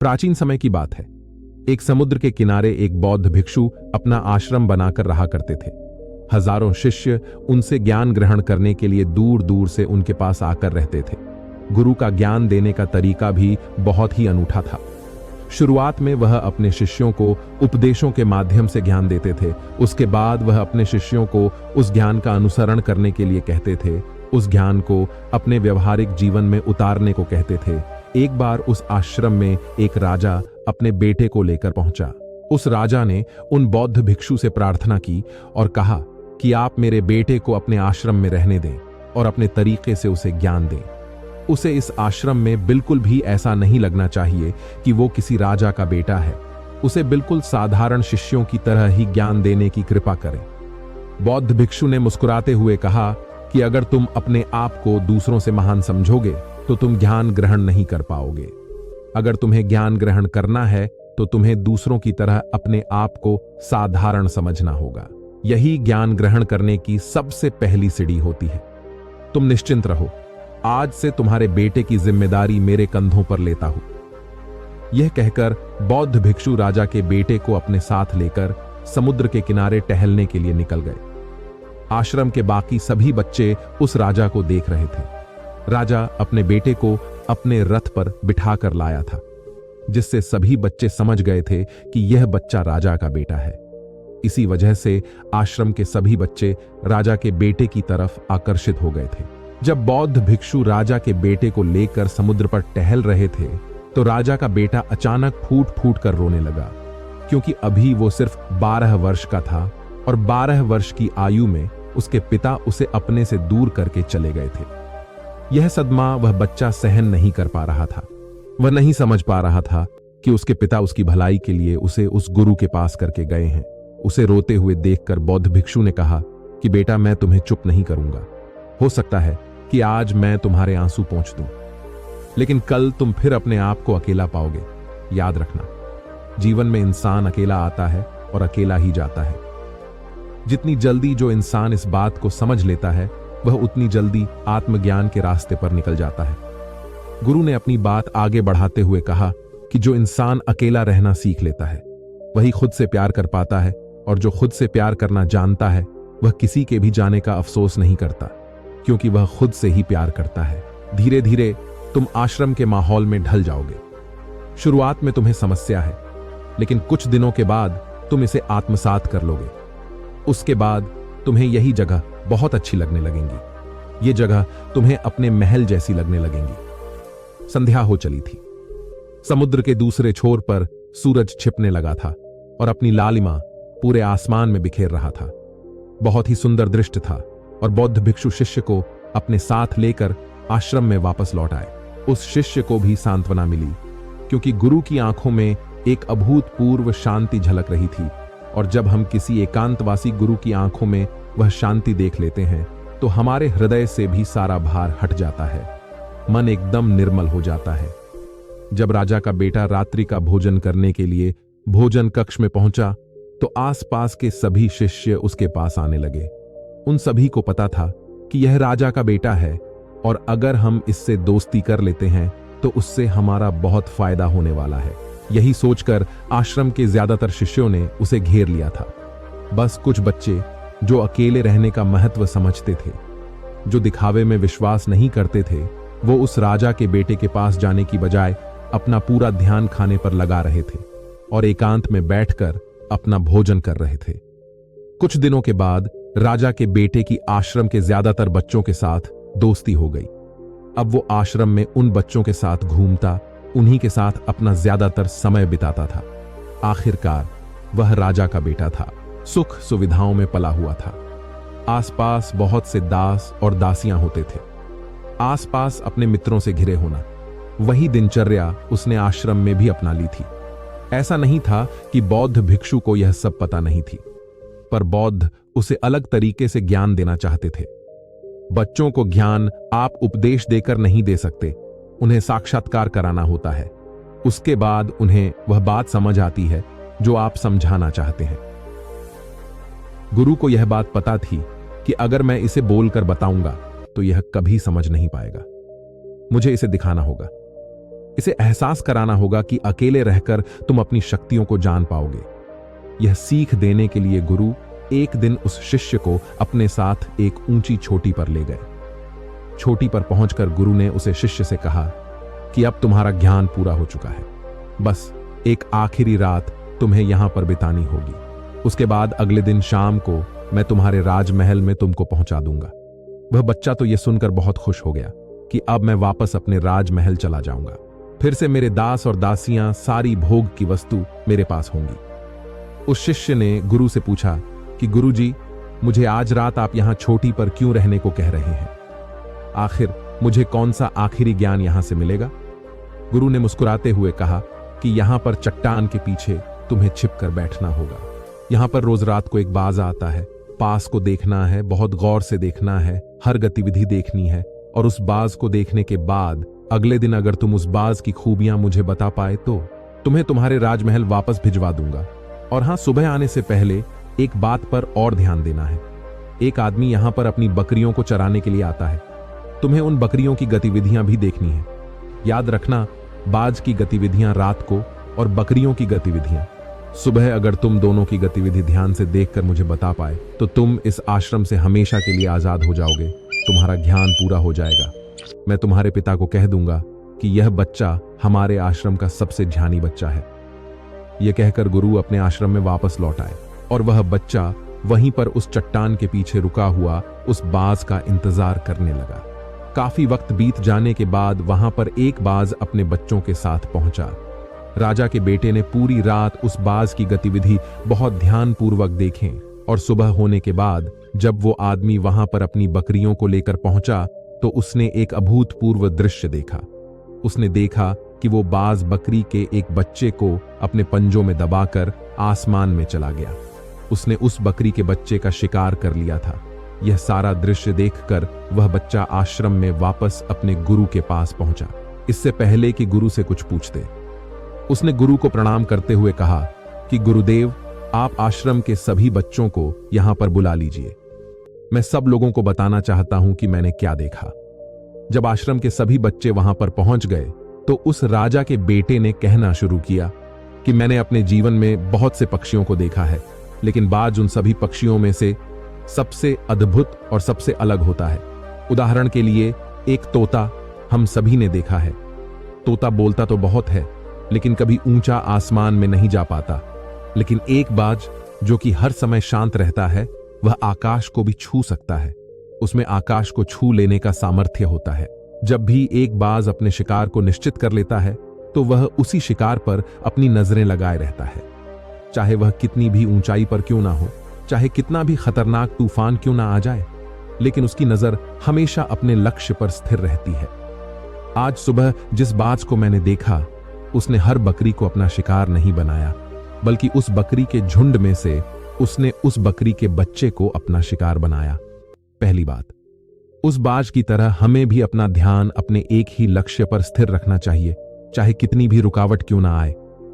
प्राचीन समय की बात है। एक समुद्र के किनारे एक बौद्ध भिक्षु अपना आश्रम बनाकर रहा करते थे। हजारों शिष्य उनसे ज्ञान ग्रहण करने के लिए दूर दूर से उनके पास आकर रहते थे। गुरु का ज्ञान देने का तरीका भी बहुत ही अनूठा था। शुरुआत में वह अपने शिष्यों को उपदेशों के माध्यम से ज्ञान देते थे। उसके बाद वह अपने शिष्यों को उस ज्ञान का अनुसरण करने के लिए कहते थे, उस ज्ञान को अपने व्यवहारिक जीवन में उतारने को कहते थे। एक बार उस आश्रम में एक राजा अपने बेटे को लेकर पहुंचा। उस राजा ने उन बौद्ध भिक्षु से प्रार्थना की और कहा कि आप मेरे बेटे को अपने आश्रम में रहने दें और अपने तरीके से उसे ज्ञान दें। उसे इस आश्रम में बिल्कुल भी ऐसा नहीं लगना चाहिए कि वो किसी राजा का बेटा है। उसे बिल्कुल साधारण शिष्यों की तरह ही ज्ञान देने की कृपा करें। बौद्ध भिक्षु ने मुस्कुराते हुए कहा कि अगर तुम अपने आप को दूसरों से महान समझोगे तो तुम ज्ञान ग्रहण नहीं कर पाओगे। अगर तुम्हें ज्ञान ग्रहण करना है तो तुम्हें दूसरों की तरह अपने आप को साधारण समझना होगा। यही ज्ञान ग्रहण करने की सबसे पहली सीढ़ी होती है। तुम निश्चिंत रहो, आज से तुम्हारे बेटे की जिम्मेदारी मेरे कंधों पर लेता हूं। यह कहकर बौद्ध भिक्षु राजा के बेटे को अपने साथ लेकर समुद्र के किनारे टहलने के लिए निकल गए। आश्रम के बाकी सभी बच्चे उस राजा को देख रहे थे। राजा अपने बेटे को अपने रथ पर बिठाकर लाया था, जिससे सभी बच्चे समझ गए थे कि यह बच्चा राजा का बेटा है। इसी वजह से आश्रम के सभी बच्चे राजा के बेटे की तरफ आकर्षित हो गए थे। जब बौद्ध भिक्षु राजा के बेटे को लेकर समुद्र पर टहल रहे थे तो राजा का बेटा अचानक फूट फूट कर रोने लगा, क्योंकि अभी वो सिर्फ 12 वर्ष का था और 12 वर्ष की आयु में उसके पिता उसे अपने से दूर करके चले गए थे। यह सदमा वह बच्चा सहन नहीं कर पा रहा था। वह नहीं समझ पा रहा था कि उसके पिता उसकी भलाई के लिए उसे उस गुरु के पास करके गए हैं। उसे रोते हुए देखकर बौद्ध भिक्षु ने कहा कि बेटा, मैं तुम्हें चुप नहीं करूंगा। हो सकता है कि आज मैं तुम्हारे आंसू पोंछ दूं, लेकिन कल तुम फिर अपने आप को अकेला पाओगे। याद रखना, जीवन में इंसान अकेला आता है और अकेला ही जाता है। जितनी जल्दी जो इंसान इस बात को समझ लेता है, वह उतनी जल्दी आत्मज्ञान के रास्ते पर निकल जाता है। गुरु ने अपनी बात आगे बढ़ाते हुए कहा कि जो इंसान अकेला रहना सीख लेता है, वही खुद से प्यार कर पाता है, और जो खुद से प्यार करना जानता है, वह किसी के भी जाने का अफसोस नहीं करता, क्योंकि वह खुद से ही प्यार करता है। धीरे धीरे तुम आश्रम के माहौल में ढल जाओगे। शुरुआत में तुम्हें समस्या है, लेकिन कुछ दिनों के बाद तुम इसे आत्मसात कर लोगे। उसके बाद तुम्हें यही जगह बहुत अच्छी लगने लगेंगी। ये जगह तुम्हें अपने महल जैसी लगने लगेंगी। संध्या हो चली थी। समुद्र के दूसरे छोर पर सूरज छिपने लगा था और अपनी लालिमा पूरे आसमान में बिखेर रहा था। बहुत ही सुंदर दृश्य था और बौद्ध भिक्षु शिष्य को अपने साथ लेकर आश्रम में वापस लौट आए। उस शिष्य को भी सांत्वना मिली, क्योंकि गुरु की आंखों में एक अभूतपूर्व शांति झलक रही थी, और जब हम किसी एकांतवासी गुरु की आंखों में वह शांति देख लेते हैं तो हमारे हृदय से भी सारा भार हट जाता है, मन एकदम निर्मल हो जाता है। जब राजा का बेटा रात्रि का भोजन करने के लिए भोजन कक्ष में पहुंचा तो आसपास के सभी शिष्य उसके पास आने लगे। उन सभी को पता था कि यह राजा का बेटा है, और अगर हम इससे दोस्ती कर लेते हैं तो उससे हमारा बहुत फायदा होने वाला है। यही सोचकर आश्रम के ज्यादातर शिष्यों ने उसे घेर लिया था। बस कुछ बच्चे जो अकेले रहने का महत्व समझते थे, जो दिखावे में विश्वास नहीं करते थे, वो उस राजा के बेटे के पास जाने की बजाय अपना पूरा ध्यान खाने पर लगा रहे थे और एकांत में बैठकर अपना भोजन कर रहे थे। कुछ दिनों के बाद राजा के बेटे की आश्रम के ज्यादातर बच्चों के साथ दोस्ती हो गई। अब वो आश्रम में उन बच्चों के साथ घूमता, उन्हीं के साथ अपना ज्यादातर समय बिताता था। आखिरकार वह राजा का बेटा था, सुख सुविधाओं में पला हुआ था। आसपास बहुत से दास और दासियां होते थे। आसपास अपने मित्रों से घिरे होना, वही दिनचर्या उसने आश्रम में भी अपना ली थी। ऐसा नहीं था कि बौद्ध भिक्षु को यह सब पता नहीं थी, पर बौद्ध उसे अलग तरीके से ज्ञान देना चाहते थे। बच्चों को ज्ञान आप उपदेश देकर नहीं दे सकते, उन्हें साक्षात्कार कराना होता है। उसके बाद उन्हें वह बात समझ आती है जो आप समझाना चाहते हैं। गुरु को यह बात पता थी कि अगर मैं इसे बोलकर बताऊंगा तो यह कभी समझ नहीं पाएगा। मुझे इसे दिखाना होगा। इसे एहसास कराना होगा कि अकेले रहकर तुम अपनी शक्तियों को जान पाओगे। यह सीख देने के लिए गुरु एक दिन उस शिष्य को अपने साथ एक ऊंची चोटी पर ले गए। चोटी पर पहुंचकर गुरु ने उसे शिष्य से कहा कि अब तुम्हारा ज्ञान पूरा हो चुका है, बस एक आखिरी रात तुम्हें यहां पर बितानी होगी। उसके बाद अगले दिन शाम को मैं तुम्हारे राजमहल में तुमको पहुंचा दूंगा। वह बच्चा तो यह सुनकर बहुत खुश हो गया कि अब मैं वापस अपने राजमहल चला जाऊंगा, फिर से मेरे दास और दासियां, सारी भोग की वस्तु मेरे पास होंगी। उस शिष्य ने गुरु से पूछा कि गुरुजी, मुझे आज रात आप यहां चोटी पर क्यों रहने को कह रहे हैं? आखिर मुझे कौन सा आखिरी ज्ञान यहां से मिलेगा? गुरु ने मुस्कुराते हुए कहा कि यहां पर चट्टान के पीछे तुम्हें छिपकर बैठना होगा। यहां पर रोज रात को एक बाज आता है, पास को देखना है, बहुत गौर से देखना है, हर गतिविधि देखनी है, और उस बाज को देखने के बाद अगले दिन अगर तुम उस बाज की खूबियां मुझे बता पाए तो तुम्हें तुम्हारे राजमहल वापस भिजवा दूंगा। और हां, सुबह आने से पहले एक बात पर और ध्यान देना है। एक आदमी यहां पर अपनी बकरियों को चराने के लिए आता है। तुम्हें उन बकरियों की गतिविधियां भी देखनी है। याद रखना, बाज की गतिविधियां रात को और बकरियों की गतिविधियां सुबह। अगर तुम दोनों की गतिविधि ध्यान से देखकर मुझे बता पाए तो तुम इस आश्रम से हमेशा के लिए आजाद हो जाओगे, तुम्हारा ज्ञान पूरा हो जाएगा। मैं तुम्हारे पिता को कह दूंगा कि यह बच्चा हमारे आश्रम का सबसे ध्यानी बच्चा है। यह कहकर गुरु अपने आश्रम में वापस लौट आए और वह बच्चा वहीं पर उस चट्टान के पीछे रुका हुआ उस बाज का इंतजार करने लगा। काफी वक्त बीत जाने के बाद वहां पर एक बाज अपने बच्चों के साथ पहुंचा। राजा के बेटे ने पूरी रात उस बाज की गतिविधि बहुत ध्यानपूर्वक देखें और सुबह होने के बाद जब वो आदमी वहां पर अपनी बकरियों को लेकर पहुंचा तो उसने एक अभूतपूर्व दृश्य देखा। उसने देखा कि वो बाज बकरी के एक बच्चे को अपने पंजों में दबाकर आसमान में चला गया। उसने उस बकरी के बच्चे का शिकार कर लिया था। यह सारा दृश्य देखकर वह बच्चा आश्रम में वापस अपने गुरु के पास पहुंचा। इससे पहले कि गुरु से कुछ पूछते, उसने गुरु को प्रणाम करते हुए कहा कि गुरुदेव, आप आश्रम के सभी बच्चों को यहां पर बुला लीजिए। मैं सब लोगों को बताना चाहता हूं कि मैंने क्या देखा। जब आश्रम के सभी बच्चे वहां पर पहुंच गए तो उस राजा के बेटे ने कहना शुरू किया कि मैंने अपने जीवन में बहुत से पक्षियों को देखा है, लेकिन बाज उन सभी पक्षियों में से सबसे अद्भुत और सबसे अलग होता है। उदाहरण के लिए, एक तोता हम सभी ने देखा है। तोता बोलता तो बहुत है, लेकिन कभी ऊंचा आसमान में नहीं जा पाता। लेकिन एक बाज जो कि हर समय शांत रहता है, वह आकाश को भी छू सकता है। उसमें आकाश को छू लेने का सामर्थ्य होता है। जब भी एक बाज अपने शिकार को निश्चित कर लेता है तो वह उसी शिकार पर अपनी नजरें लगाए रहता है, चाहे वह कितनी भी ऊंचाई पर क्यों ना हो, चाहे कितना भी खतरनाक तूफान क्यों ना आ जाए, लेकिन उसकी नजर हमेशा अपने लक्ष्य पर स्थिर रहती है। आज सुबह जिस बाज को मैंने देखा, उसने हर बकरी को अपना शिकार नहीं बनाया, बल्कि उस बकरी के झुंड में से उसने उस बकरी के बच्चे को अपना शिकार बनाया। पहली बात, उस बाज की तरह हमें भी अपना ध्यान अपने एक ही लक्ष्य पर स्थिर रखना चाहिए, चाहे कितनी भी रुकावट क्यों ना आए।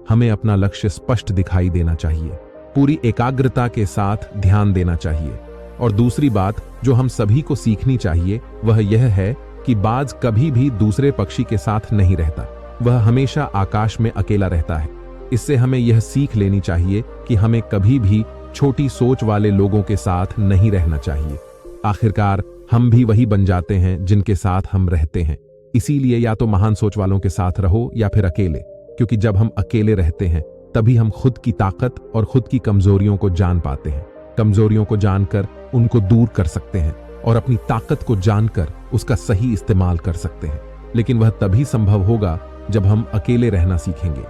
हमें अपना लक्ष्य स्पष्ट दिखाई देना चाहिए, पूरी एकाग्रता के साथ ध्यान देना चाहिए। और दूसरी बात जो हम सभी को सीखनी चाहिए वह यह है कि बाज कभी भी दूसरे पक्षी के साथ नहीं रहता, वह हमेशा आकाश में अकेला रहता है। इससे हमें यह सीख लेनी चाहिए कि हमें कभी भी छोटी सोच वाले लोगों के साथ नहीं रहना चाहिए। आखिरकार हम भी वही बन जाते हैं जिनके साथ हम रहते हैं। इसीलिए या तो महान सोच वालों के साथ रहो या फिर अकेले, क्योंकि जब हम अकेले रहते हैं तभी हम खुद की ताकत और खुद की कमजोरियों को जान पाते हैं। कमजोरियों को जानकर उनको दूर कर सकते हैं और अपनी ताकत को जानकर उसका सही इस्तेमाल कर सकते हैं। लेकिन वह तभी संभव होगा जब हम अकेले रहना सीखेंगे।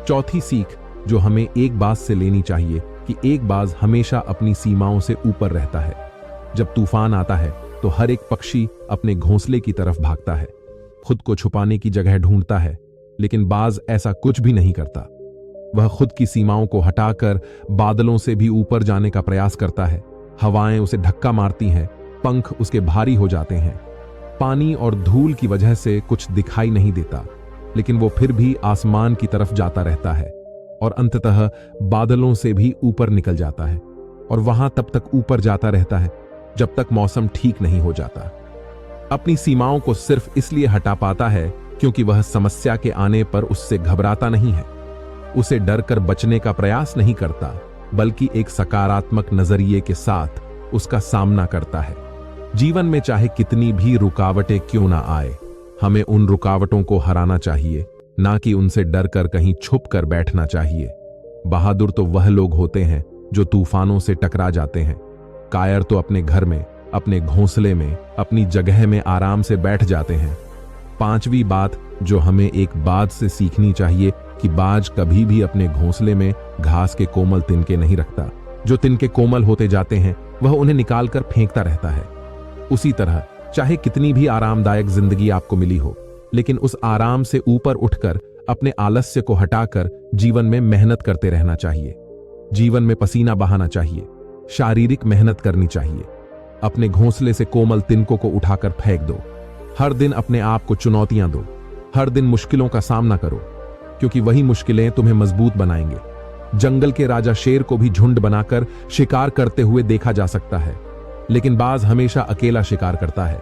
चौथी सीख जो हमें एक बात से लेनी चाहिए कि एक बाज हमेशा अपनी सीमाओं से ऊपर रहता है। जब तूफान आता है तो हर एक पक्षी अपने घोंसले की तरफ भागता है, खुद को छुपाने की जगह ढूंढता है, लेकिन बाज ऐसा कुछ भी नहीं करता। वह खुद की सीमाओं को हटाकर बादलों से भी ऊपर जाने का प्रयास करता है। हवाएं उसे धक्का मारती हैं, पंख उसके भारी हो जाते हैं, पानी और धूल की वजह से कुछ दिखाई नहीं देता, लेकिन वो फिर भी आसमान की तरफ जाता रहता है और अंततः बादलों से भी ऊपर निकल जाता है और वहां तब तक ऊपर जाता रहता है जब तक मौसम ठीक नहीं हो जाता। अपनी सीमाओं को सिर्फ इसलिए हटा पाता है क्योंकि वह समस्या के आने पर उससे घबराता नहीं है, उसे डर कर बचने का प्रयास नहीं करता, बल्कि एक सकारात्मक नजरिए के साथ उसका सामना करता है। जीवन में चाहे कितनी भी रुकावटें क्यों ना आए, हमें उन रुकावटों को हराना चाहिए, ना कि उनसे डर कर कहीं छुप कर बैठना चाहिए। बहादुर तो वह लोग होते हैं जो तूफानों से टकरा जाते हैं। कायर तो अपने घर में, अपने घोंसले में, अपनी जगह में आराम से बैठ जाते हैं। पांचवी बात जो हमें एक बात से सीखनी चाहिए कि बाज कभी भी अपने घोंसले में घास के कोमल तिनके नहीं रखता। जो तिनके कोमल होते जाते हैं वह उन्हें निकालकर फेंकता रहता है। उसी तरह चाहे कितनी भी आरामदायक जिंदगी आपको मिली हो, लेकिन उस आराम से ऊपर उठकर अपने आलस्य को हटाकर जीवन में मेहनत करते रहना चाहिए। जीवन में पसीना बहाना चाहिए, शारीरिक मेहनत करनी चाहिए। अपने घोंसले से कोमल तिनकों को उठाकर फेंक दो। हर दिन अपने आप को चुनौतियां दो। हर दिन मुश्किलों का सामना करो, क्योंकि वही मुश्किलें तुम्हें मजबूत बनाएंगे। जंगल के राजा शेर को भी झुंड बनाकर शिकार करते हुए देखा जा सकता है, लेकिन बाज हमेशा अकेला शिकार करता है,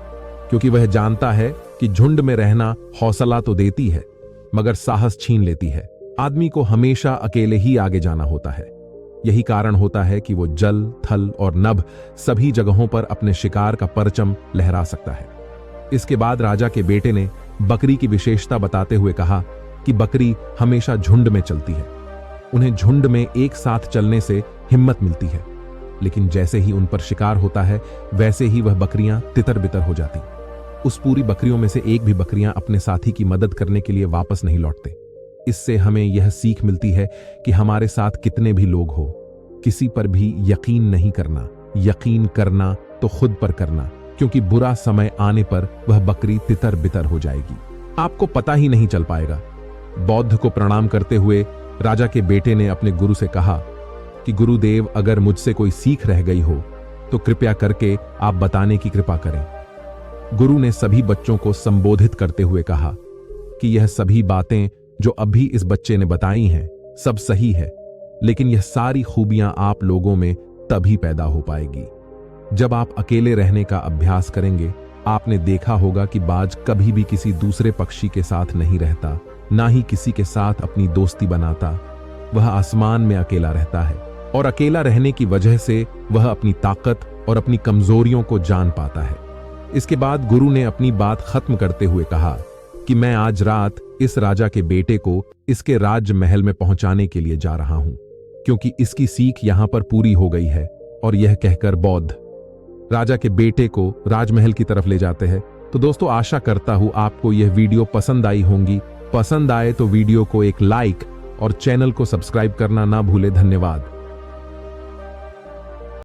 क्योंकि वह जानता है कि झुंड में रहना हौसला तो देती है, मगर साहस छीन लेती है। आदमी को हमेशा अकेले ही आगे जाना होता है। यही कारण होता है कि वो जल, थल और नभ सभी जगहों पर अपने शिकार का परचम लहरा सकता है। इसके बाद राजा के बेटे ने बकरी की विशेषता बताते हुए कहा कि बकरी हमेशा झुंड में चलती है। उन्हें झुंड में एक साथ चलने से हिम्मत मिलती है, लेकिन जैसे ही उन पर शिकार होता है वैसे ही वह बकरियां तितर बितर हो जाती। उस पूरी बकरियों में से एक भी बकरियां अपने साथी की मदद करने के लिए वापस नहीं लौटते। इससे हमें यह सीख मिलती है कि हमारे साथ कितने भी लोग हो, किसी पर भी यकीन नहीं करना। यकीन करना तो खुद पर करना, क्योंकि बुरा समय आने पर वह बकरी तितर बितर हो जाएगी, आपको पता ही नहीं चल पाएगा। बौद्ध को प्रणाम करते हुए राजा के बेटे ने अपने गुरु से कहा कि गुरुदेव, अगर मुझसे कोई सीख रह गई हो तो कृपया करके आप बताने की कृपा करें। गुरु ने सभी बच्चों को संबोधित करते हुए कहा कि यह सभी बातें जो अभी इस बच्चे ने बताई हैं सब सही है, लेकिन यह सारी खूबियां आप लोगों में तभी पैदा हो पाएगी जब आप अकेले रहने का अभ्यास करेंगे। आपने देखा होगा कि बाज कभी भी किसी दूसरे पक्षी के साथ नहीं रहता, ना ही किसी के साथ अपनी दोस्ती बनाता। वह आसमान में अकेला रहता है, और अकेला रहने की वजह से वह अपनी ताकत और अपनी कमजोरियों को जान पाता है। इसके बाद गुरु ने अपनी बात खत्म करते हुए कहा कि मैं आज रात इस राजा के बेटे को इसके राज्य महल में पहुंचाने के लिए जा रहा हूं, क्योंकि इसकी सीख यहां पर पूरी हो गई है। और यह कहकर बौद्ध राजा के बेटे को राजमहल की तरफ ले जाते हैं। तो दोस्तों, आशा करता हूं आपको यह वीडियो पसंद आई होंगी। पसंद आए तो वीडियो को एक लाइक और चैनल को सब्सक्राइब करना ना भूले। धन्यवाद।